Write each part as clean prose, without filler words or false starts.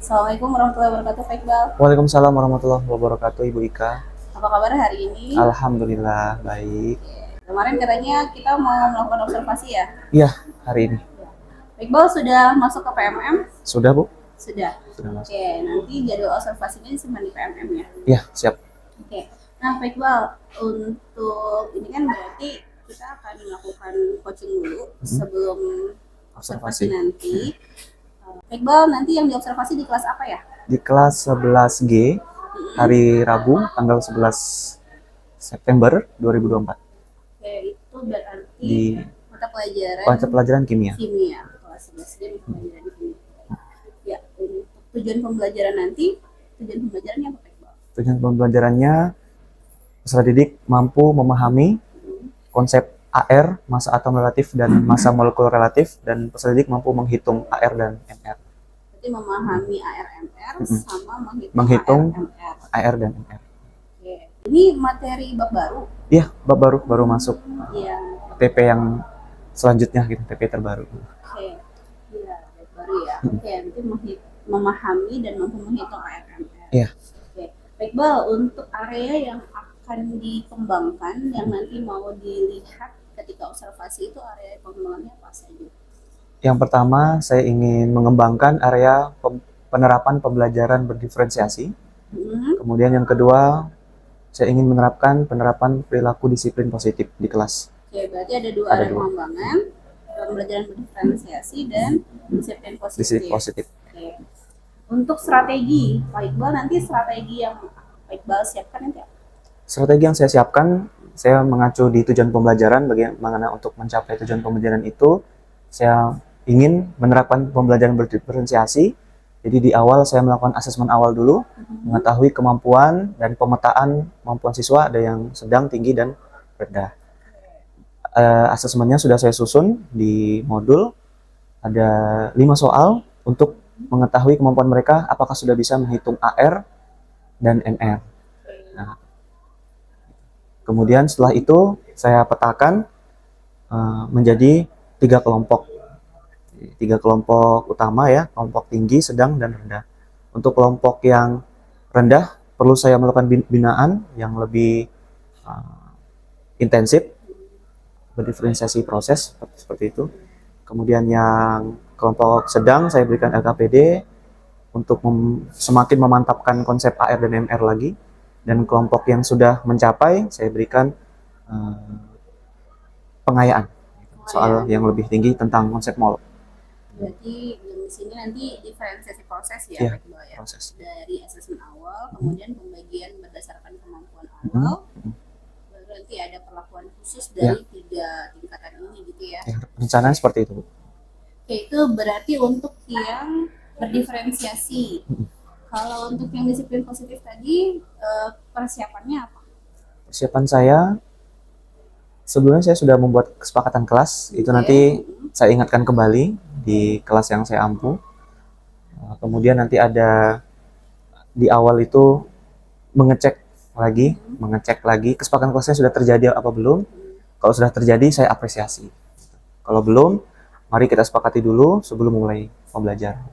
Assalamualaikum warahmatullahi wabarakatuh, Pak Iqbal. Waalaikumsalam warahmatullahi wabarakatuh, Ibu Ika. Apa kabar hari ini? Alhamdulillah baik. Kemarin katanya kita mau melakukan observasi ya? Iya, hari ini. Pak Iqbal sudah masuk ke PMM? Sudah, Bu? Sudah. Sudah masuk. Oke, nanti jadwal observasinya disimpan di PMM ya? Iya, siap. Oke. Nah, Pak Iqbal, untuk ini kan berarti kita akan melakukan coaching dulu sebelum observasi nanti. Pak Iqbal, nanti yang diobservasi di kelas apa ya? Di kelas 11G, hari Rabu, tanggal 11 September 2024. Oke, itu berarti Di mata pelajaran kimia. Kimia, kelas 11 dia mata pelajaran kimia. Ya, untuk tujuan pembelajaran nanti, tujuan pembelajarannya apa, Pak Iqbal? Tujuan pembelajarannya, peserta didik mampu memahami konsep AR, massa atom relatif dan massa molekul relatif, dan peserta didik mampu menghitung AR dan MR. Berarti memahami ARMR sama Menghitung ARMR. AR dan MR. Oke. Ini materi bab baru. Iya, bab baru masuk. Iya. TP yang selanjutnya gitu, TP terbaru. Oke. Iya, bab baru ya. Oke, nanti memahami dan mampu menghitung ARMR. Iya. Oke. Baik, Bal, untuk area yang akan dikembangkan yang nanti mau dilihat ketika observasi itu area pengembangannya apa saja? Yang pertama, saya ingin mengembangkan area penerapan pembelajaran berdiferensiasi. Kemudian yang kedua, saya ingin menerapkan penerapan perilaku disiplin positif di kelas. Oke, berarti ada dua area pengembangan, pembelajaran berdiferensiasi dan disiplin positif. Disiplin positif. Oke. Untuk strategi, Pak Iqbal, nanti strategi yang Pak Iqbal siapkan nanti apa? Strategi yang saya siapkan, saya mengacu di tujuan pembelajaran, bagaimana untuk mencapai tujuan pembelajaran itu, saya ingin menerapkan pembelajaran berdiferensiasi. Jadi di awal saya melakukan asesmen awal dulu, mengetahui kemampuan dan pemetaan kemampuan siswa, ada yang sedang, tinggi, dan rendah. Asesmennya sudah saya susun di modul, ada 5 soal untuk mengetahui kemampuan mereka, apakah sudah bisa menghitung AR dan MR. Nah, kemudian setelah itu saya petakan menjadi 3 kelompok. 3 kelompok utama ya, kelompok tinggi, sedang, dan rendah. Untuk kelompok yang rendah, perlu saya melakukan binaan yang lebih intensif, berdiferensiasi proses, seperti itu. Kemudian yang kelompok sedang, saya berikan LKPD untuk semakin memantapkan konsep AR dan MR lagi. Dan kelompok yang sudah mencapai, saya berikan pengayaan, soal yang lebih tinggi tentang konsep mol. Berarti yang di sini nanti diferensiasi proses ya, Iya, Pak Iqbal ya. proses. Dari asesmen awal, kemudian pembagian berdasarkan kemampuan awal, baru nanti ada perlakuan khusus dari 3 tingkatan ini gitu ya. Rencananya seperti itu, Bu. Oke, itu berarti untuk yang berdiferensiasi. Kalau untuk yang disiplin positif tadi, persiapannya apa? Persiapan saya, sebelumnya saya sudah membuat kesepakatan kelas, itu nanti saya ingatkan kembali di kelas yang saya ampu. Kemudian nanti ada di awal itu mengecek lagi kesepakatan kelasnya sudah terjadi apa belum. Kalau sudah terjadi, saya apresiasi. Kalau belum, mari kita sepakati dulu sebelum mulai pembelajaran.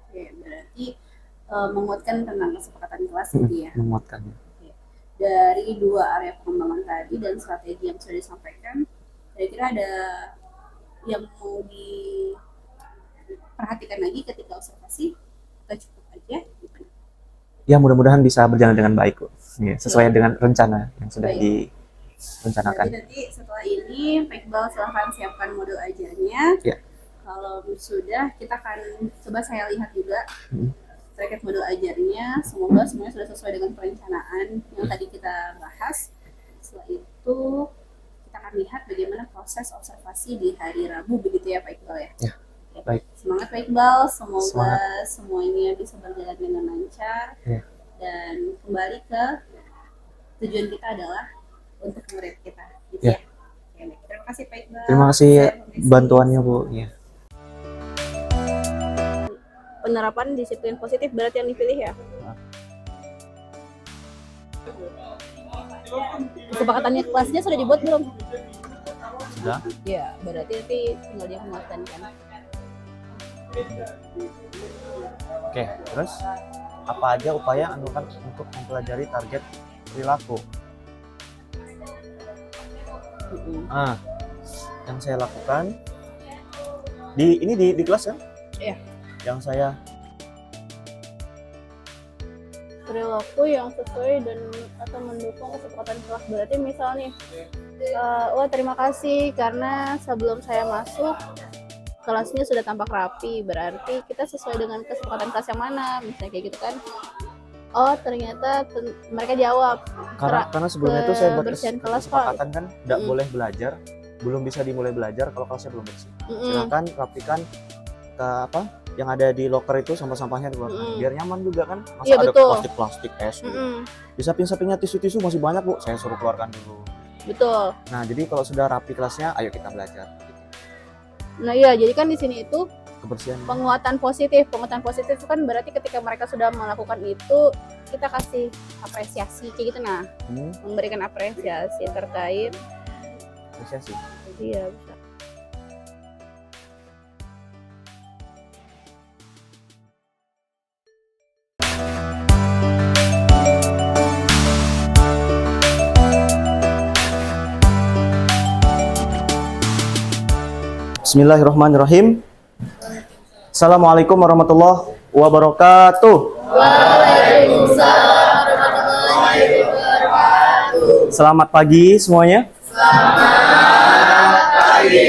Oke, berarti menguatkan tentang kesepakatan kelas gitu ya. Menguatkan. Dari 2 area pengembangan tadi dan strategi yang sudah disampaikan, kira-kira ada yang mau diperhatikan lagi ketika observasi atau cukup aja? Ya, mudah-mudahan bisa berjalan dengan baik, Bu. Ya, sesuai dengan rencana yang sudah direncanakan. Jadi nanti setelah ini Pak Iqbal silahkan siapkan modul ajarnya. Ya. Kalau sudah, kita akan coba saya lihat juga terkait modul ajarnya. Semoga semuanya sudah sesuai dengan perencanaan yang tadi kita bahas. Setelah itu kita akan lihat bagaimana proses observasi di hari Rabu begitu ya, Pak Iqbal ya. Ya. Baik. Semangat Pak Iqbal, semoga semuanya bisa berjalan dengan lancar. Dan kembali ke tujuan kita adalah untuk murid kita gitu ya. Oke, terima kasih Pak Iqbal. Terima kasih bantuannya, Bu. Ya. Penerapan disiplin positif berarti yang dipilih ya. Kesepakatannya kelasnya sudah dibuat belum? Sudah. Ya, berarti nanti tinggal dia kematankan. Oke, terus apa aja upaya yang dilakukan untuk mempelajari target perilaku? Yang saya lakukan di kelas kan? Iya. Yang saya Perilaku yang sesuai dan atau mendukung kesepakatan kelas, berarti misal nih, wah terima kasih karena sebelum saya masuk kelasnya sudah tampak rapi, berarti kita sesuai dengan kesepakatan kelas yang mana, misalnya kayak gitu kan. Oh ternyata mereka jawab karena sebelumnya itu saya buat kebersihan kelas, Pak. kesepakatan kan nggak boleh belajar, belum bisa dimulai belajar kalau kelasnya belum bersih. Silakan rapikan ke yang ada di locker itu sampah-sampahnya dikeluarkan, biar nyaman juga kan. Masa Iya, ada betul. plastik es gitu. Di samping-sampingnya tisu-tisu masih banyak, Bu, saya suruh keluarkan dulu. Betul. Nah jadi kalau sudah rapi kelasnya, ayo kita belajar. Nah iya, jadi kan di sini itu Kebersihan. penguatan positif itu kan berarti ketika mereka sudah melakukan itu kita kasih apresiasi kayak gitu. Nah memberikan apresiasi terkait Apresiasi. iya bisa. Bismillahirrahmanirrahim. Assalamualaikum warahmatullahi wabarakatuh. Waalaikumsalam warahmatullahi wabarakatuh. Selamat pagi semuanya. Selamat pagi.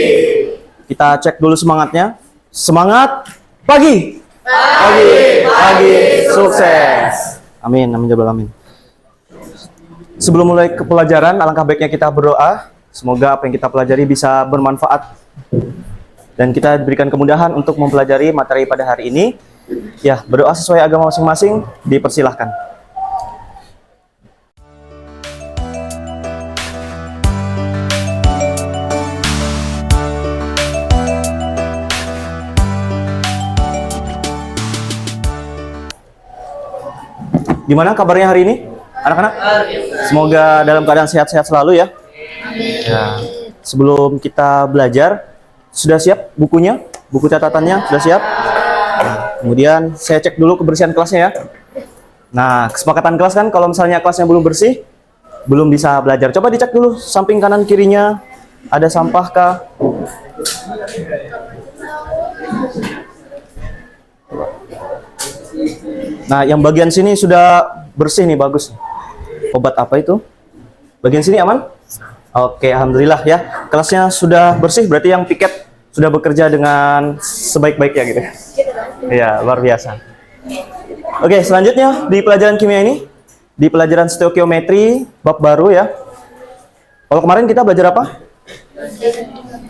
Kita cek dulu semangatnya. Semangat pagi. Pagi, sukses. Amin, amin jabal amin. Sebelum mulai ke pelajaran, alangkah baiknya kita berdoa. Semoga apa yang kita pelajari bisa bermanfaat dan kita diberikan kemudahan untuk mempelajari materi pada hari ini. Ya, berdoa sesuai agama masing-masing, dipersilahkan. Gimana kabarnya hari ini, anak-anak? Semoga dalam keadaan sehat-sehat selalu ya. Ya. Sebelum kita belajar, sudah siap bukunya? Buku catatannya sudah siap? Kemudian saya cek dulu kebersihan kelasnya ya. Nah, kesepakatan kelas kan kalau misalnya kelasnya belum bersih, belum bisa belajar. Coba dicek dulu samping kanan kirinya, ada sampah kah? Nah, yang bagian sini sudah bersih nih, bagus. Obat apa itu? Bagian sini aman? Oke, alhamdulillah ya. Kelasnya sudah bersih, berarti yang piket sudah bekerja dengan sebaik-baiknya gitu. Iya, luar biasa. Oke, selanjutnya di pelajaran kimia ini, di pelajaran stoikiometri bab baru ya. Kalau kemarin kita belajar apa?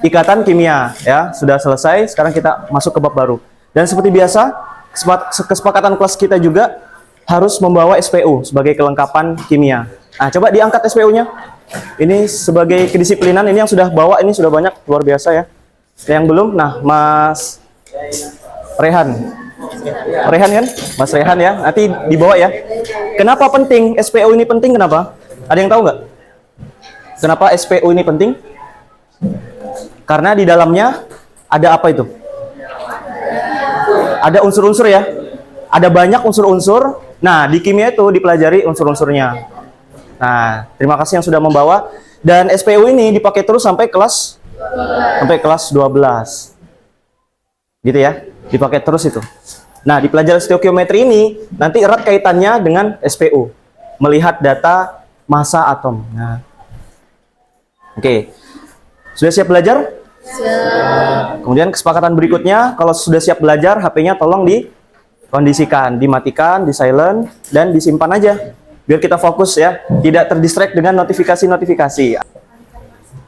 Ikatan kimia ya, sudah selesai. Sekarang kita masuk ke bab baru. Dan seperti biasa, kesepakatan kelas kita juga harus membawa SPU sebagai kelengkapan kimia. Nah, coba diangkat SPU-nya. Ini sebagai kedisiplinan, ini yang sudah bawa ini sudah banyak, luar biasa ya. Yang belum, nah Mas Rehan kan? Mas Rehan ya, nanti dibawa ya. Kenapa penting? SPU ini penting kenapa? Ada yang tahu nggak? Kenapa SPU ini penting? Karena di dalamnya ada apa itu? Ada unsur-unsur ya. Ada banyak unsur-unsur. Nah, di kimia itu dipelajari unsur-unsurnya. Nah, terima kasih yang sudah membawa. Dan SPU ini dipakai terus sampai kelas 12. Gitu ya. Dipakai terus itu. Nah, di pelajaran stoikiometri ini nanti erat kaitannya dengan SPU. Melihat data massa atom. Nah. Oke. Sudah siap belajar? Siap. Kemudian kesepakatan berikutnya, kalau sudah siap belajar, HP-nya tolong dikondisikan, dimatikan, di silent, dan disimpan aja. Biar kita fokus ya, tidak terdistract dengan notifikasi-notifikasi.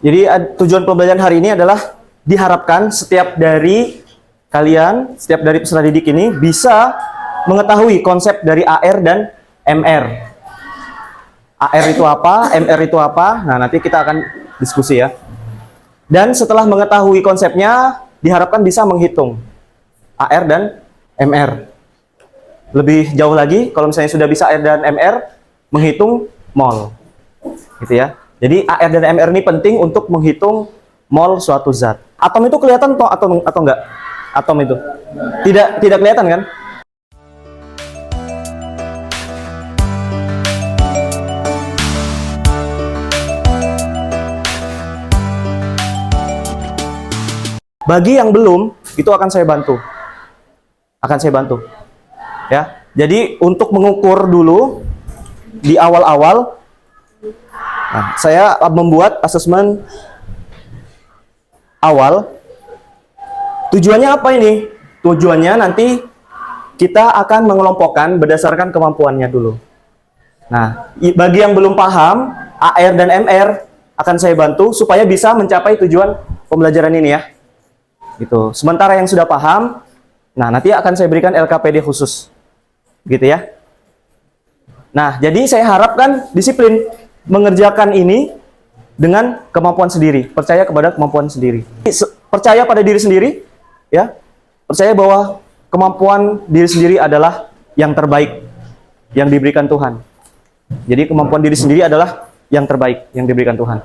Jadi tujuan pembelajaran hari ini adalah diharapkan setiap dari kalian, setiap dari peserta didik ini bisa mengetahui konsep dari AR dan MR. AR itu apa, MR itu apa, nah nanti kita akan diskusi ya. Dan setelah mengetahui konsepnya, diharapkan bisa menghitung AR dan MR. Lebih jauh lagi, kalau misalnya sudah bisa AR dan MR, menghitung mol, gitu ya. Jadi AR dan MR ini penting untuk menghitung mol suatu zat. Atom itu kelihatan atau enggak? Atom itu Tidak kelihatan kan? Bagi yang belum, itu akan saya bantu. Ya. Jadi untuk mengukur dulu di awal-awal, nah, saya membuat asesmen awal. Tujuannya apa ini? Tujuannya nanti kita akan mengelompokkan berdasarkan kemampuannya dulu. Nah, bagi yang belum paham, AR dan MR akan saya bantu supaya bisa mencapai tujuan pembelajaran ini ya. Gitu. Sementara yang sudah paham, nah nanti akan saya berikan LKPD khusus. Gitu ya. Nah, jadi saya harapkan disiplin mengerjakan ini dengan kemampuan sendiri, percaya kepada kemampuan sendiri. Percaya pada diri sendiri, ya. Percaya bahwa kemampuan diri sendiri adalah yang terbaik yang diberikan Tuhan. Jadi kemampuan diri sendiri adalah yang terbaik yang diberikan Tuhan.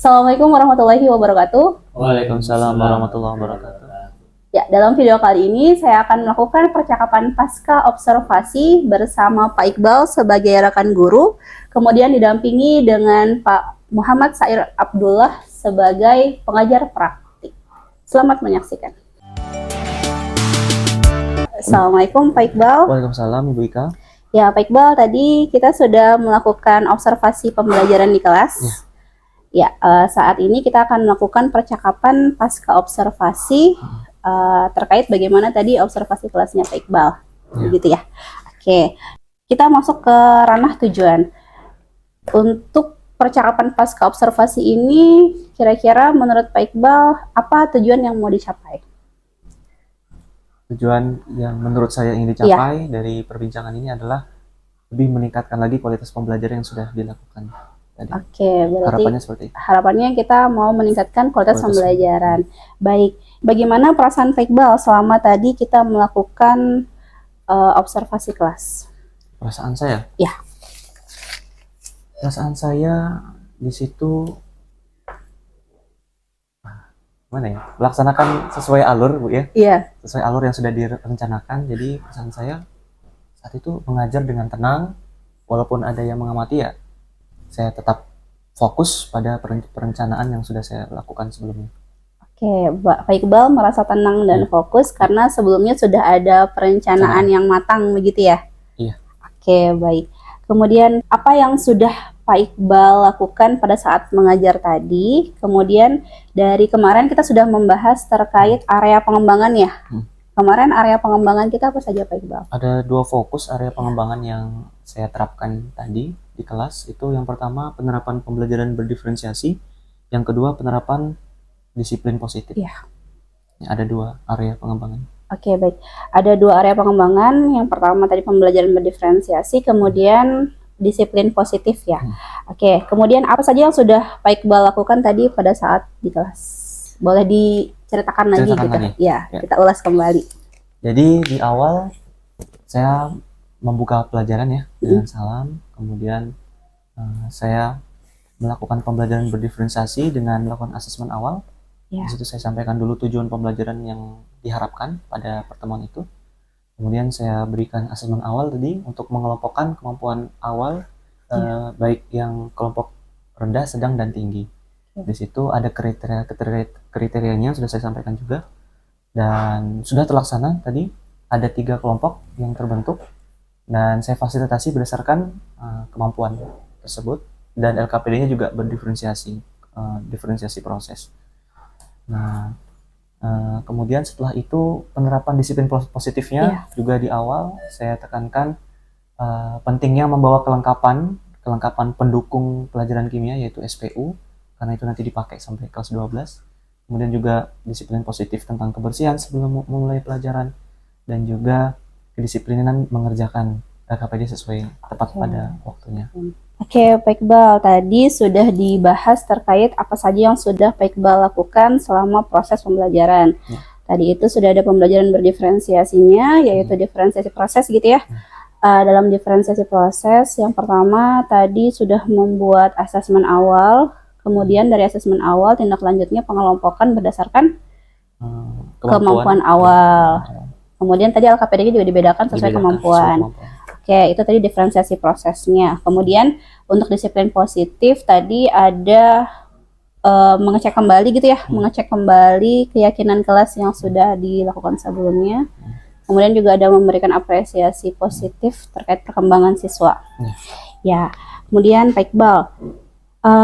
Assalamualaikum warahmatullahi wabarakatuh. Waalaikumsalam warahmatullahi wabarakatuh. Ya, dalam video kali ini saya akan melakukan percakapan pasca observasi bersama Pak Iqbal sebagai rekan guru, kemudian didampingi dengan Pak Muhammad Sair Abdullah sebagai pengajar praktik. Selamat menyaksikan. Assalamualaikum Pak Iqbal. Waalaikumsalam Ibu Ika. Ya, Pak Iqbal, tadi kita sudah melakukan observasi pembelajaran di kelas. Ya, saat ini kita akan melakukan percakapan pasca observasi terkait bagaimana tadi observasi kelasnya Pak Iqbal, gitu ya. Oke, kita masuk ke ranah tujuan. Untuk percakapan pasca observasi ini, kira-kira menurut Pak Iqbal, apa tujuan yang mau dicapai? Tujuan yang menurut saya ingin dicapai dari perbincangan ini adalah lebih meningkatkan lagi kualitas pembelajaran yang sudah dilakukan tadi. Oke, berarti harapannya seperti itu. Harapannya kita mau meningkatkan kualitas pembelajaran. Baik, bagaimana perasaan Pak Iqbal selama tadi kita melakukan observasi kelas? Perasaan saya? Ya. Perasaan saya di situ mana ya? Melaksanakan sesuai alur, Bu ya. Iya. Sesuai alur yang sudah direncanakan. Jadi perasaan saya saat itu mengajar dengan tenang, walaupun ada yang mengamati ya, saya tetap fokus pada perencanaan yang sudah saya lakukan sebelumnya. Oke, Pak Iqbal merasa tenang dan fokus karena sebelumnya sudah ada perencanaan yang matang begitu ya? Iya. Oke, baik. Kemudian apa yang sudah Pak Iqbal lakukan pada saat mengajar tadi? Kemudian dari kemarin kita sudah membahas terkait area pengembangan ya. Kemarin area pengembangan kita apa saja Pak Iqbal? Ada 2 fokus area pengembangan yang saya terapkan tadi di kelas. Itu yang pertama penerapan pembelajaran berdiferensiasi, yang kedua penerapan disiplin positif. Iya. Ada 2 area pengembangan. Oke, baik. Ada 2 area pengembangan. Yang pertama tadi pembelajaran berdiferensiasi, kemudian disiplin positif ya. Oke, kemudian apa saja yang sudah Pak Iqbal lakukan tadi pada saat di kelas? Boleh diceritakan lagi gitu? Ya, kita ulas kembali. Jadi di awal saya membuka pelajaran ya dengan salam, kemudian saya melakukan pembelajaran berdiferensiasi dengan melakukan asesmen awal. Di situ saya sampaikan dulu tujuan pembelajaran yang diharapkan pada pertemuan itu. Kemudian saya berikan asesmen awal tadi untuk mengelompokkan kemampuan awal, baik yang kelompok rendah, sedang, dan tinggi. Di situ ada kriterianya sudah saya sampaikan juga, dan sudah terlaksana tadi. Ada 3 kelompok yang terbentuk dan saya fasilitasi berdasarkan kemampuan tersebut, dan LKPD-nya juga berdiferensiasi, diferensiasi proses. Nah, kemudian setelah itu penerapan disiplin positifnya juga di awal saya tekankan pentingnya membawa kelengkapan pendukung pelajaran kimia yaitu SPU, karena itu nanti dipakai sampai kelas 12. Kemudian juga disiplin positif tentang kebersihan sebelum memulai pelajaran, dan juga kedisiplinan mengerjakan LKPD sesuai tepat pada waktunya. Oke, Pak Iqbal, tadi sudah dibahas terkait apa saja yang sudah Pak Iqbal lakukan selama proses pembelajaran. Tadi itu sudah ada pembelajaran berdiferensiasinya, yaitu diferensiasi proses gitu ya. Dalam diferensiasi proses, yang pertama tadi sudah membuat asesmen awal, kemudian dari asesmen awal tindak lanjutnya pengelompokan berdasarkan kemampuan awal. Kemudian tadi LKPD-nya juga dibedakan sesuai kemampuan. Oke, itu tadi diferensiasi prosesnya. Kemudian untuk disiplin positif tadi ada mengecek kembali gitu ya, mengecek kembali keyakinan kelas yang sudah dilakukan sebelumnya. Kemudian juga ada memberikan apresiasi positif terkait perkembangan siswa. Ya, kemudian Pak Iqbal,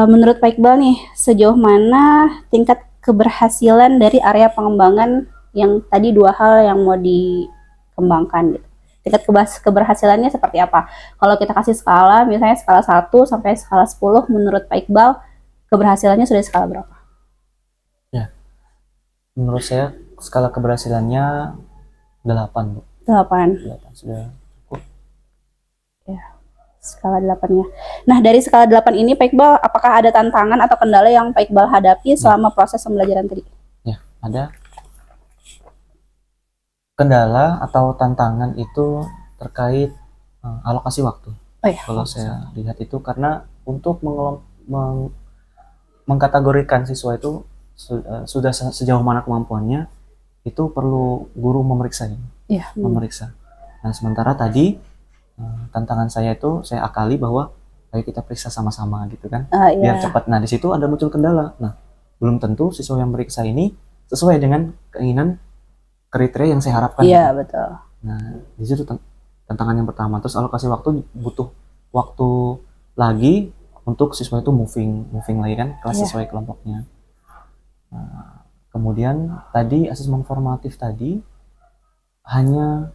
menurut Pak Iqbal nih, sejauh mana tingkat keberhasilan dari area pengembangan yang tadi 2 hal yang mau dikembangkan gitu? Tingkat keberhasilannya seperti apa? Kalau kita kasih skala, misalnya skala 1 sampai skala 10, menurut Pak Iqbal, keberhasilannya sudah skala berapa? Ya, menurut saya skala keberhasilannya 8, Bu. 8 sudah cukup. Ya, skala 8 ya. Nah, dari skala 8 ini Pak Iqbal, apakah ada tantangan atau kendala yang Pak Iqbal hadapi selama proses pembelajaran tadi? Ya, ada. Kendala atau tantangan itu terkait alokasi waktu. Kalau saya lihat itu, karena untuk mengkategorikan siswa itu sudah sejauh mana kemampuannya, itu perlu guru memeriksa. Memeriksa. Nah, sementara tadi tantangan saya itu saya akali bahwa ayo kita periksa sama-sama gitu kan, biar cepat. Nah, di situ ada muncul kendala. Nah, belum tentu siswa yang meriksa ini sesuai dengan keinginan kriteria yang saya harapkan. Iya, betul. Nah, di situ tantangan yang pertama. Terus alokasi waktu, butuh waktu lagi untuk siswa itu moving lagi kan, kelas sesuai kelompoknya. Nah, kemudian tadi asesmen formatif tadi hanya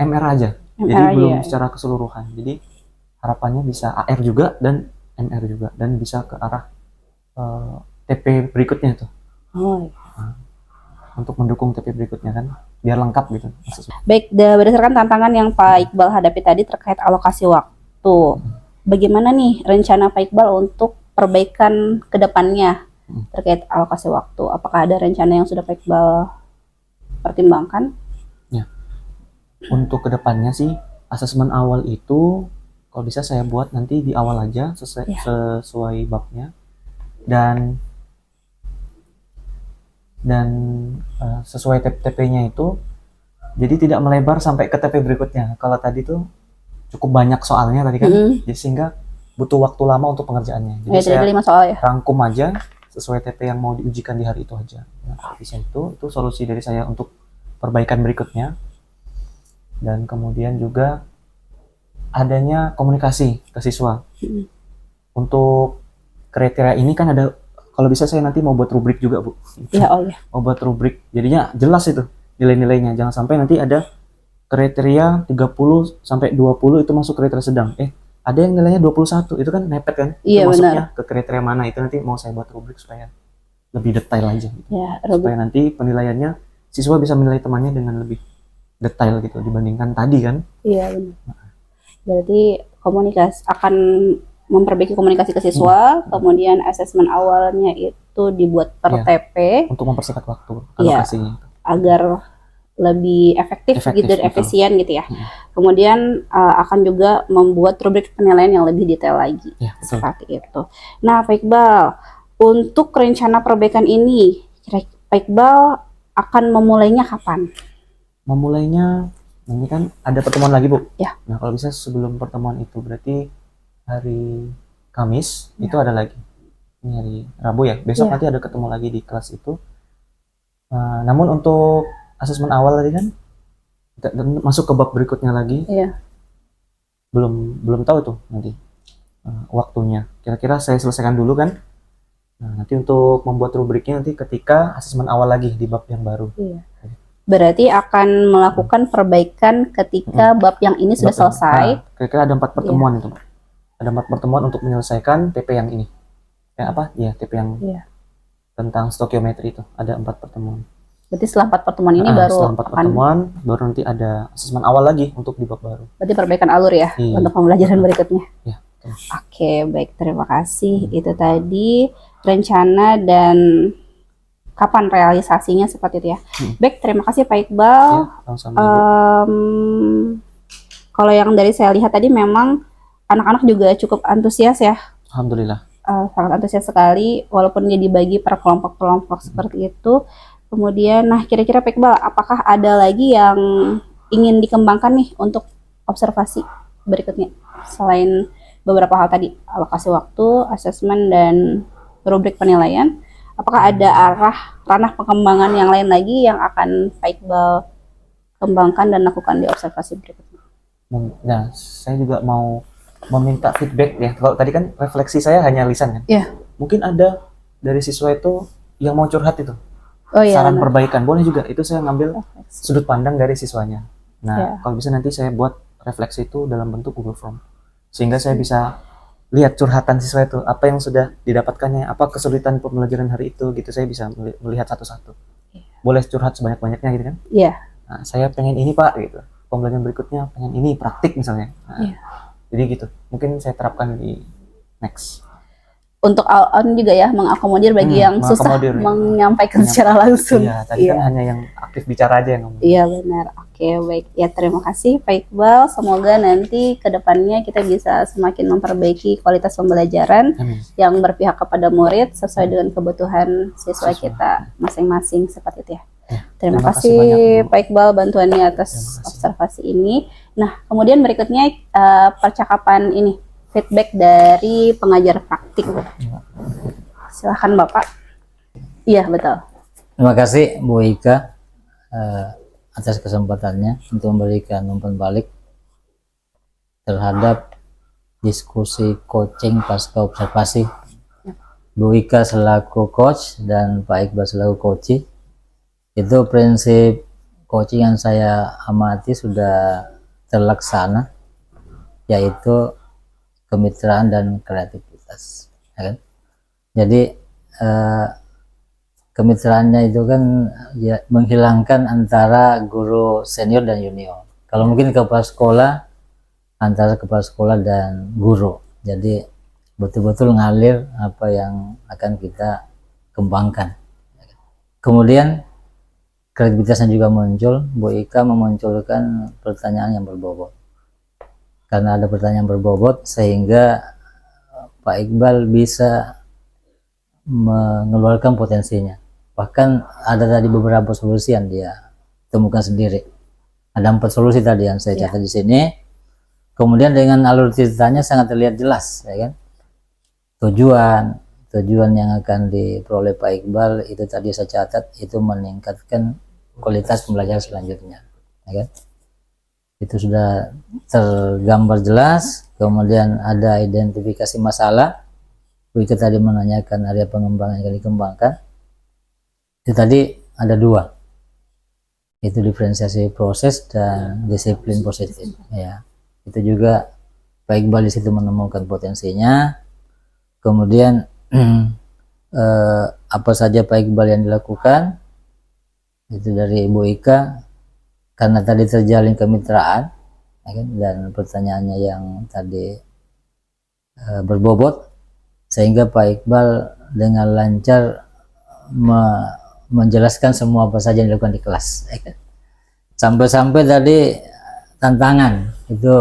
MR aja, jadi belum secara keseluruhan. Jadi harapannya bisa AR juga dan MR juga, dan bisa ke arah TP berikutnya tuh. Untuk mendukung TP berikutnya kan, biar lengkap gitu. Baik, berdasarkan tantangan yang Pak Iqbal hadapi tadi terkait alokasi waktu, bagaimana nih rencana Pak Iqbal untuk perbaikan ke depannya terkait alokasi waktu? Apakah ada rencana yang sudah Pak Iqbal pertimbangkan? Ya, untuk ke depannya sih, asesmen awal itu kalau bisa saya buat nanti di awal aja, sesuai babnya, dan sesuai TP-nya itu, jadi tidak melebar sampai ke TP berikutnya. Kalau tadi tuh cukup banyak soalnya tadi kan, jadi sehingga butuh waktu lama untuk pengerjaannya. Jadi saya 5 soal ya? rangkum aja sesuai TP yang mau diujikan di hari itu aja. Nah, bisa itu solusi dari saya untuk perbaikan berikutnya. Dan kemudian juga adanya komunikasi ke siswa. Untuk kriteria ini kan ada, kalau bisa saya nanti mau buat rubrik juga, Bu. Iya, oh ya. Mau buat rubrik, jadinya jelas itu nilai-nilainya. Jangan sampai nanti ada kriteria 30 sampai 20 itu masuk kriteria sedang. Ada yang nilainya 21, itu kan mepet kan? Iya, itu masuknya benar. ke kriteria mana, itu nanti mau saya buat rubrik supaya lebih detail aja gitu. Ya, Supaya nanti penilaiannya siswa bisa menilai temannya dengan lebih detail gitu dibandingkan tadi kan. iya benar. Berarti komunikasi akan memperbaiki komunikasi ke siswa, kemudian asesmen awalnya itu dibuat per Iya. TP Untuk mempersingkat waktu Iya. alokasinya. agar lebih efektif Efektif, gitu dan betul. efisien gitu ya. Kemudian akan juga membuat rubrik penilaian yang lebih detail lagi. Ya, betul. Seperti itu. Nah, Pak Iqbal, untuk rencana perbaikan ini, Pak Iqbal akan memulainya kapan? Memulainya nanti kan ada pertemuan lagi, Bu. Ya. Nah, kalau bisa sebelum pertemuan itu berarti hari Kamis Ya. itu ada lagi. Ini hari Rabu ya. Besok Ya. nanti ada ketemu lagi di kelas itu. Namun untuk asesmen awal tadi kan masuk ke bab berikutnya lagi. Iya. Belum tahu tuh nanti waktunya. Kira-kira saya selesaikan dulu kan. Nah, nanti untuk membuat rubriknya nanti ketika asesmen awal lagi di bab yang baru. Iya. Berarti akan melakukan perbaikan ketika bab yang ini sudah selesai. Kira-kira ada 4 pertemuan itu, Pak. Ada 4 pertemuan untuk menyelesaikan TP yang ini. TP yang tentang stokiometri itu. Ada 4 pertemuan. Berarti setelah 4 pertemuan ini baru setelah 4 pertemuan, baru nanti ada asesmen awal lagi untuk di bab baru. Berarti perbaikan alur ya untuk pembelajaran berikutnya. Iya. Oke, baik, terima kasih. Itu tadi rencana dan kapan realisasinya seperti itu ya. Baik, terima kasih Pak Iqbal. Sama-sama, kalau yang dari saya lihat tadi memang anak-anak juga cukup antusias ya. Alhamdulillah. Sangat antusias sekali, walaupun dia dibagi per kelompok-kelompok seperti itu. Kemudian, nah kira-kira Pak Iqbal, apakah ada lagi yang ingin dikembangkan nih untuk observasi berikutnya? Selain beberapa hal tadi, alokasi waktu, asesmen, dan rubrik penilaian, apakah ada ranah pengembangan yang lain lagi yang akan Pak Iqbal kembangkan dan lakukan di observasi berikutnya? Nah, saya juga mau meminta feedback ya. Kalau tadi kan refleksi saya hanya lisan kan? Iya. Mungkin ada dari siswa itu yang mau curhat itu. Oh, iya, saran perbaikan boleh juga, itu saya ngambil sudut pandang dari siswanya. Nah, kalau bisa nanti saya buat refleksi itu dalam bentuk Google Form, sehingga saya bisa lihat curhatan siswa itu, apa yang sudah didapatkannya, apa kesulitan pembelajaran hari itu gitu. Saya bisa melihat satu-satu. Boleh curhat sebanyak-banyaknya gitu kan. Iya. Nah, saya pengen ini Pak gitu, pembelajaran berikutnya pengen ini praktik misalnya. Nah, jadi gitu, mungkin saya terapkan di next. Untuk juga ya, mengakomodir bagi yang susah menyampaikan secara langsung. Iya, tadi kan hanya yang aktif bicara aja yang ngomong. Iya, benar. Oke, baik. Ya, terima kasih Pak Iqbal. Semoga nanti ke depannya kita bisa semakin memperbaiki kualitas pembelajaran yang berpihak kepada murid sesuai dengan kebutuhan siswa kita masing-masing seperti itu ya. Terima kasih banyak, Pak Iqbal, bantuannya atas observasi ini. Nah, kemudian berikutnya percakapan ini, feedback dari pengajar praktik. Silahkan Bapak. Iya, betul. Terima kasih Bu Ika atas kesempatannya untuk memberikan umpan balik terhadap diskusi coaching pasca observasi. Bu Ika selaku coach dan Pak Iqbal selaku coach. Itu prinsip coaching yang saya amati sudah terlaksana, yaitu kemitraan dan kreativitas, ya kan? Jadi kemitraannya itu kan ya menghilangkan antara guru senior dan junior. Kalau mungkin kepala sekolah, antara kepala sekolah dan guru. Jadi betul-betul ngalir apa yang akan kita kembangkan. Kemudian kreativitasnya juga muncul. Bu Ika memunculkan pertanyaan yang berbobot. Karena ada pertanyaan berbobot sehingga Pak Iqbal bisa mengeluarkan potensinya. Bahkan ada tadi beberapa solusi yang dia temukan sendiri. Ada 4 solusi tadi yang saya catat di sini. Kemudian dengan alur ceritanya sangat terlihat jelas, ya kan? Tujuan tujuan yang akan diperoleh Pak Iqbal itu tadi saya catat, itu meningkatkan kualitas pembelajaran selanjutnya, ya kan? Itu sudah tergambar jelas. Kemudian ada identifikasi masalah. Bu Ika tadi menanyakan area pengembangan yang dikembangkan. Itu tadi ada 2. Itu diferensiasi proses dan disiplin positif. Ya, itu juga Pak Iqbal di situ menemukan potensinya. Kemudian apa saja Pak Iqbal yang dilakukan? Itu dari Ibu Ika. Karena tadi terjalin kemitraan, ya kan? Dan pertanyaannya yang tadi berbobot, sehingga Pak Iqbal dengan lancar menjelaskan semua apa saja yang dilakukan di kelas, ya kan? Sampai-sampai tadi tantangan itu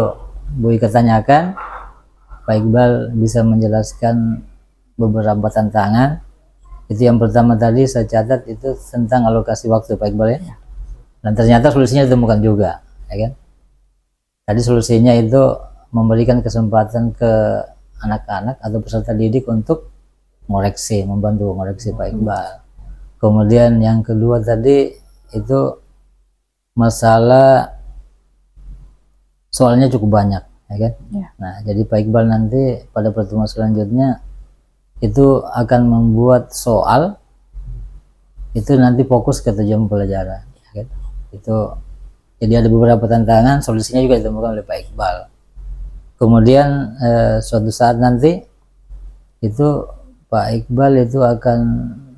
Bu Ika tanyakan, Pak Iqbal bisa menjelaskan beberapa tantangan. Itu yang pertama tadi saya catat itu tentang alokasi waktu Pak Iqbal, ya. Dan ternyata solusinya ditemukan juga, ya kan? Tadi solusinya itu memberikan kesempatan ke anak-anak atau peserta didik untuk ngoreksi, membantu ngoreksi Pak Iqbal. Kemudian yang kedua tadi itu masalah soalnya cukup banyak, ya kan? Ya. Nah, jadi Pak Iqbal nanti pada pertemuan selanjutnya itu akan membuat soal itu nanti fokus ke tujuan pelajaran, ya kan? Itu jadi ada beberapa tantangan, solusinya juga ditemukan oleh Pak Iqbal. Kemudian suatu saat nanti itu Pak Iqbal itu akan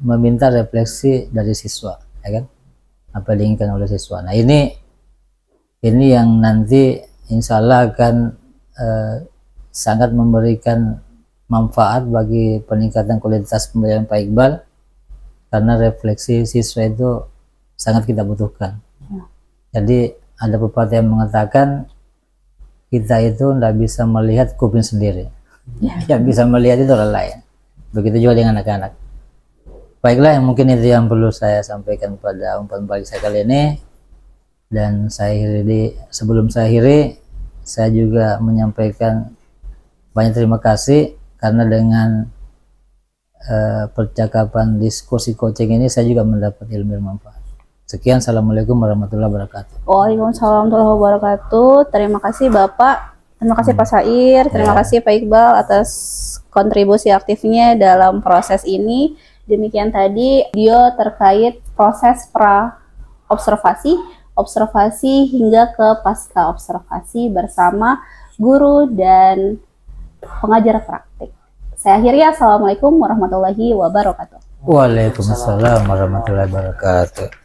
meminta refleksi dari siswa, ya kan? Apa yang diinginkan oleh siswa. Nah, ini yang nanti insya Allah akan sangat memberikan manfaat bagi peningkatan kualitas pembelajaran Pak Iqbal, karena refleksi siswa itu sangat kita butuhkan. Jadi ada pepatah yang mengatakan kita itu tidak bisa melihat kuping sendiri, yang bisa melihat itu orang lain. Begitu juga dengan anak-anak. Baiklah, yang mungkin itu yang perlu saya sampaikan pada umpan balik saya kali ini. Dan sebelum saya akhiri, saya juga menyampaikan banyak terima kasih, karena dengan percakapan diskusi coaching ini saya juga mendapat ilmu yang bermanfaat. Sekian, assalamualaikum warahmatullahi wabarakatuh. Waalaikumsalam warahmatullahi wabarakatuh. Terima kasih Bapak, terima kasih Pak Sair, terima kasih Pak Iqbal atas kontribusi aktifnya dalam proses ini. Demikian tadi video terkait proses pra-observasi, observasi hingga ke pasca observasi bersama guru dan pengajar praktik. Saya akhiri, assalamualaikum warahmatullahi wabarakatuh. Waalaikumsalam warahmatullahi wabarakatuh.